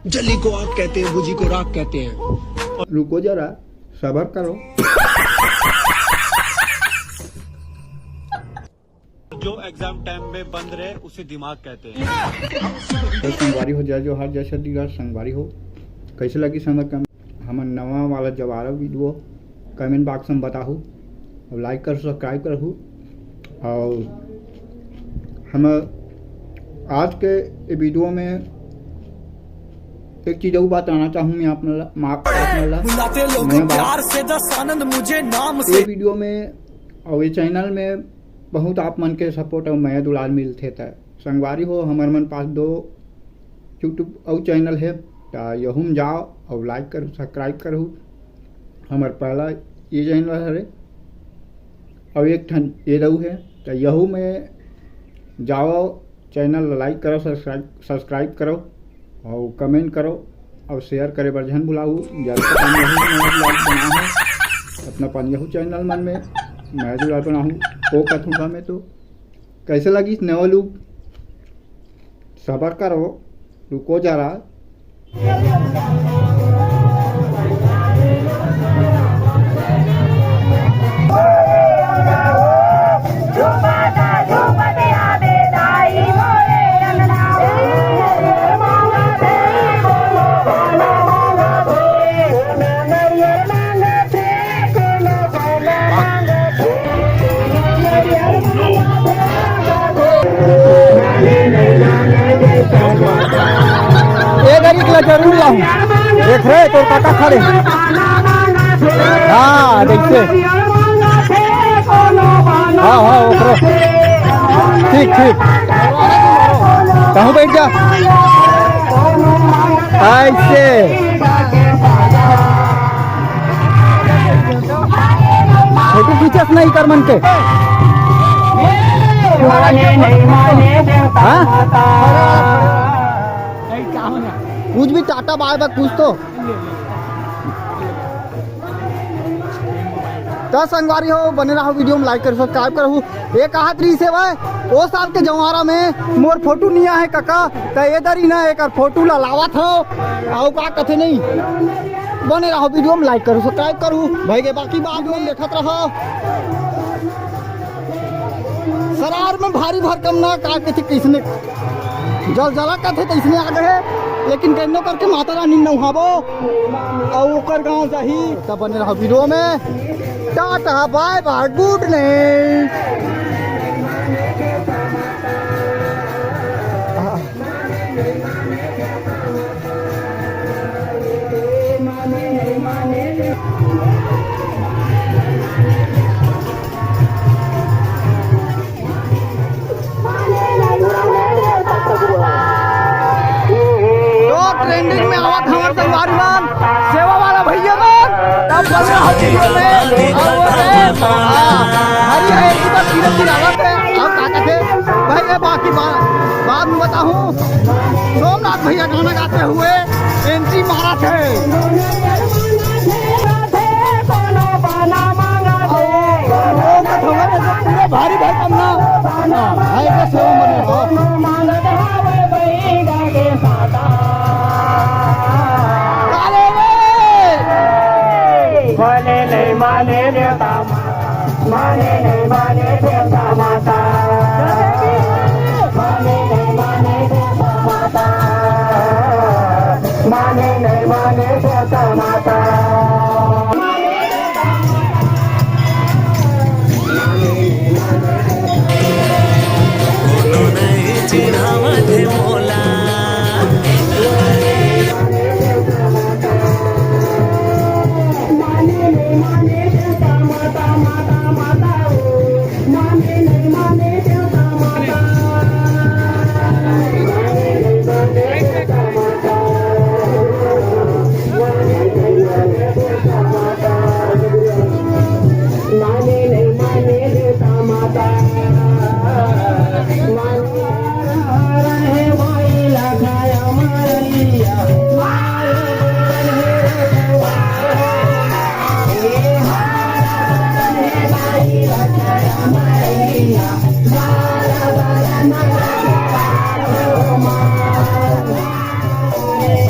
जली को आग कहते हैं, बुझी को राख कहते हैं। रुको जरा, सब्र करो। जो एग्जाम टाइम में बंद रहे उसे दिमाग कहते हैं। तो संगवारी हो जाए जो हर जैसा दिगा संगवारी हो। कैसे लगी समझ कम हमार नवा वाला जब आ रहा वीडियो कमेंट बॉक्स में बताहू और लाइक कर सब्सक्राइब करहू। और हम आज के वीडियो में एक चीज और बताना चाहूँ मैं ये वीडियो में और ये चैनल में बहुत आप मन के सपोर्ट और मैं दुलार मिलते थे। संगवारी हो हमारे मन पास 2 यूट्यूब और चैनल है, तो यहू में जाओ और लाइक करो सब्सक्राइब करो। हमारे पहला ये चैनल है और एक ठन ये रहू है, तो यहू में जाओ चैनल लाइक करो सब्सक्राइब करो और कमेंट करो और शेयर करे बर्जन बुलाऊ। अपना पंजहू चैनल मन में मैं जुड़ा बनाऊँ वो कथूँगा मैं। तो कैसे लगी नवा लुक, सब्र करो, रुको जरा। जरूर लाऊं देख रहे तो काका खड़े। हाँ देखते हाँ ठीक ठीक कहूँ बैठ जा ऐसे। छोटे पीछे नहीं कर मन के। कुछ भी टाटा बाय बाय कुछ तो संगवारी हो बने रहो वीडियो में लाइक करो सब्सक्राइब करो। एक आहत रही से भाई वो साल के जवारा में मोर फोटो नहीं है काका, तो ये दरी ना एक फोटो ला लावत हो आओ का कथे नहीं। बने रहो वीडियो में लाइक करो सब्सक्राइब करो भाई के बाकी बात में देखत रहो। सरार में भारी भरकम ना का कथे किसने जल जला कथे तो इसने आ गए, लेकिन कैनो करके माता रानी नहाबो और ओकर गाँव जाही। तब बने रहो वीडियो में। Tata bye bye good night. Trending में आवत हमारे संगवारी मान सेवा वाला भैया मान तब बने वीडियो में हरी है एक बार धीरे आवत है। अब का कहते भाई ये बाकी बाद में बताऊं। सोमनाथ भैया गाना गाते हुए एंट्री मारा थे। भारी भाई कमना भाई का सेवा मने हो माने देवता माने नहीं माने देवता माता माने नहीं माने देवता माता माने नहीं माने देवता माता।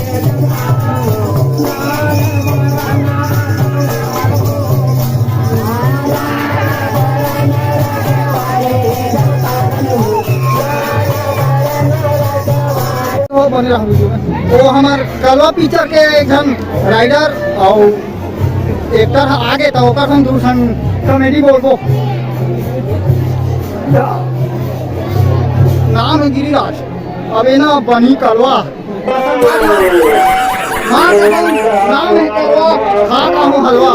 Yeah. वो बन रहा वीडियो में वो हमार कलवा पिक्चर के एक जन राइडर और एक्टर आगे तो ओकर हम दूसरन कॉमेडी बोलबो नाम है गिरिराज अब ये ना बनी कलवा हाँ नाम है कलवा खाता हूँ हलवा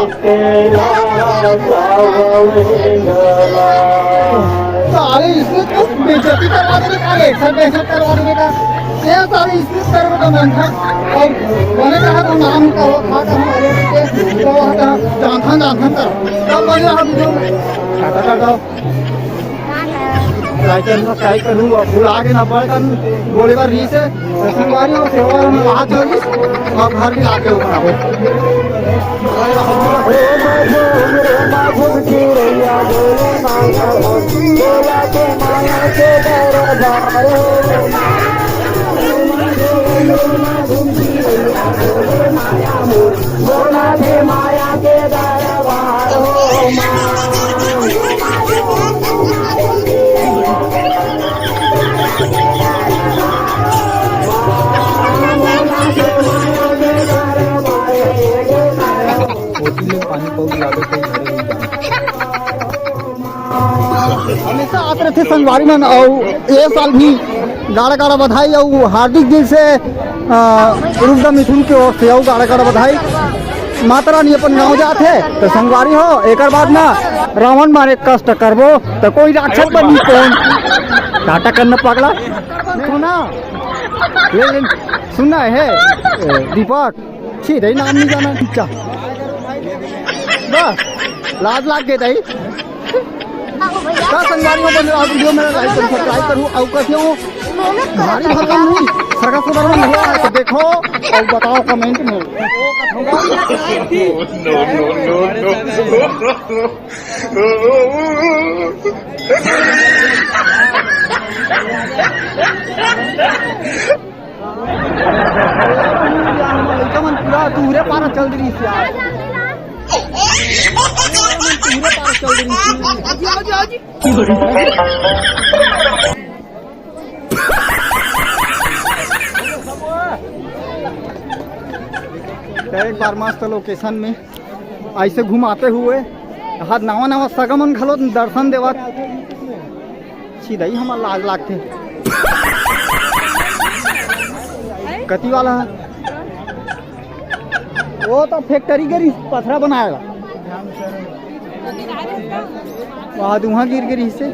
सारे इसमें तो बेइज्जती करवा देने का एक्सर करवा देने का ये सारे इसमें करने का मन था और मैंने कहा तो नाम का वो खाता हूँ अरे तो जानथन कर तब बन रहा वीडियो खाता लाइक सब्सक्राइब करूँ और भूल आगे ना बढ़ कर बोले बार री से संगवारी और सेवा में वहाँ चली और घर भी लाके माया के हमेशा आते रहते संगवारी में और ये साल भी गाड़ा गाड़ा बधाई और हार्दिक दिल से रुद्र मिथुन के ओर से और गाड़ा गाड़ा बधाई माता रानी अपन गाँव जाते तो संगवारी हो एक बाद ना रावण मारे कष्ट करबो तो कोई राक्षस बनी कौन टाटा करना पगला सुना लेकिन सुनना है दीपक छी दही नाम नहीं जाना अच्छा बस लाज लाग के दही संगवारी में बन रहा वीडियो मेरा लाइक और सब्सक्राइब करूँ और कथियों भारी भरकम नहीं सरका सुधर में हुआ है तो देखो और बताओ कमेंट में पूरा दूरे पारा चल रही एक बार मस्त लोकेशन में ऐसे घुमाते हुए हाथ नवा नवा सगमन घलो दर्शन देवा सीधा ही हमारा लाज लागते कति वाला वो तो फैक्ट्री के पथरा बनाएगा वहाँ गिर गिरी से